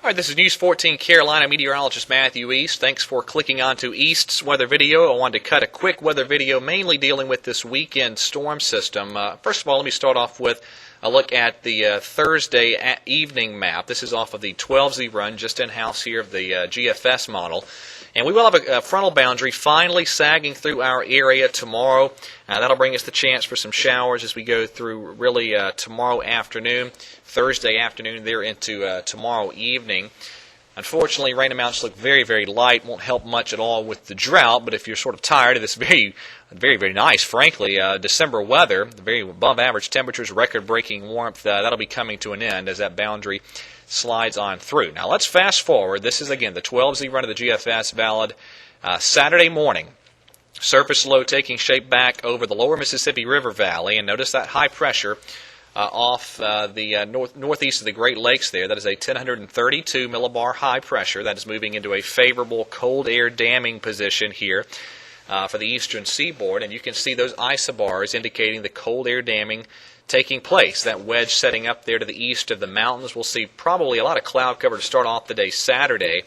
All right, this is News 14 Carolina meteorologist Matthew East. Thanks for clicking on to East's weather video. I wanted to cut a quick weather video mainly dealing with this weekend storm system. First of all, let me start off with a look at the Thursday evening map. This is off of the 12Z run just in-house here of the GFS model. And we will have a frontal boundary finally sagging through our area tomorrow. That'll bring us the chance for some showers as we go through really tomorrow afternoon, Thursday afternoon there into tomorrow evening. Unfortunately, rain amounts look very, very light. Won't help much at all with the drought, but if you're sort of tired of this very, very nice, frankly, December weather, very above average temperatures, record-breaking warmth, that'll be coming to an end as that boundary slides on through. Now let's fast forward. This is again the 12Z run of the GFS valid Saturday morning. Surface low taking shape back over the lower Mississippi River Valley, and notice that high pressure off the northeast of the Great Lakes there. That is a 1032 millibar high pressure that is moving into a favorable cold air damming position here for the eastern seaboard, and you can see those isobars indicating the cold air damming taking place. That wedge setting up there to the east of the mountains. We'll see probably a lot of cloud cover to start off the day Saturday,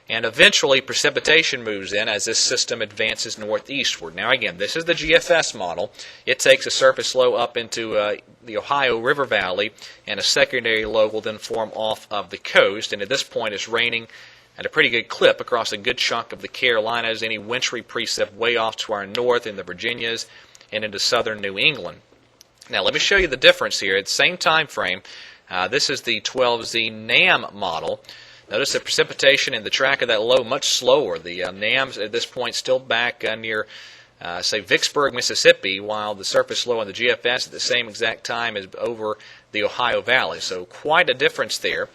and eventually precipitation moves in as this system advances northeastward. Now again, this is the GFS model. It takes a surface low up into the Ohio River Valley, and a secondary low will then form off of the coast, and at this point it's raining at a pretty good clip across a good chunk of the Carolinas, any wintry precip way off to our north in the Virginias and into southern New England. Now let me show you the difference here. At the same time frame, this is the 12Z NAM model. Notice the precipitation in the track of that low much slower. The NAM's at this point still back near, say, Vicksburg, Mississippi, while the surface low on the GFS at the same exact time is over the Ohio Valley. So quite a difference there.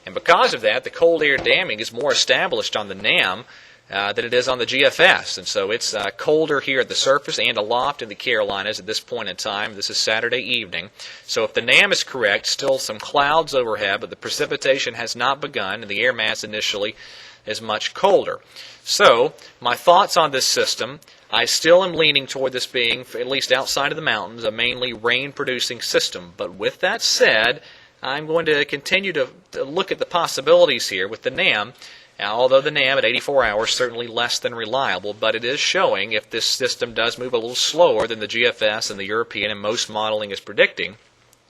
And because of that, the cold air damming is more established on the NAM than it is on the GFS. And so it's colder here at the surface and aloft in the Carolinas at this point in time. This is Saturday evening. So if the NAM is correct, still some clouds overhead, but the precipitation has not begun, and the air mass initially is much colder. So my thoughts on this system, I still am leaning toward this being, at least outside of the mountains, a mainly rain-producing system. But with that said, I'm going to continue to look at the possibilities here with the NAM. Now, although the NAM at 84 hours is certainly less than reliable, but it is showing if this system does move a little slower than the GFS and the European and most modeling is predicting,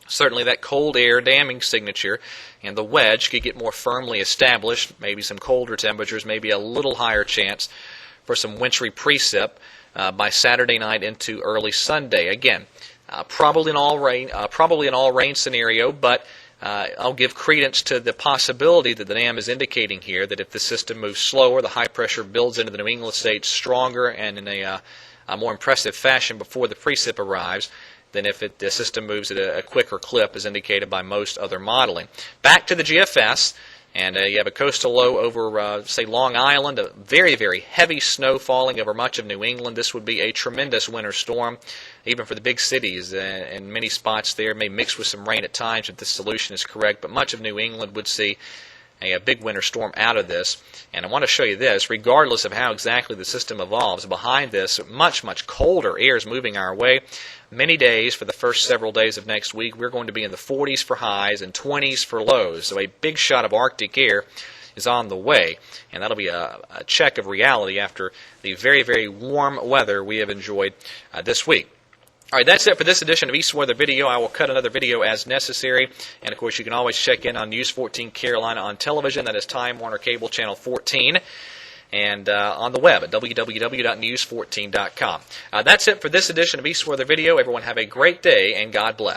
certainly that cold air damming signature and the wedge could get more firmly established, maybe some colder temperatures, maybe a little higher chance for some wintry precip by Saturday night into early Sunday. Again, probably an all rain scenario, but I'll give credence to the possibility that the NAM is indicating here that if the system moves slower, the high pressure builds into the New England states stronger and in a more impressive fashion before the precip arrives than if the system moves at a quicker clip as indicated by most other modeling. Back to the GFS. And you have a coastal low over, say, Long Island, a very, very heavy snow falling over much of New England. This would be a tremendous winter storm, even for the big cities. In many spots there may mix with some rain at times if this solution is correct, but much of New England would see a big winter storm out of this. And I want to show you this, regardless of how exactly the system evolves, behind this, much, much colder air is moving our way. Many days, for the first several days of next week, we're going to be in the 40s for highs and 20s for lows. So a big shot of Arctic air is on the way, and that'll be a check of reality after the very, very warm weather we have enjoyed this week. All right, that's it for this edition of East Weather Video. I will cut another video as necessary. And, of course, you can always check in on News 14 Carolina on television. That is Time Warner Cable Channel 14. And on the web at www.news14.com. That's it for this edition of East Weather Video. Everyone have a great day, and God bless.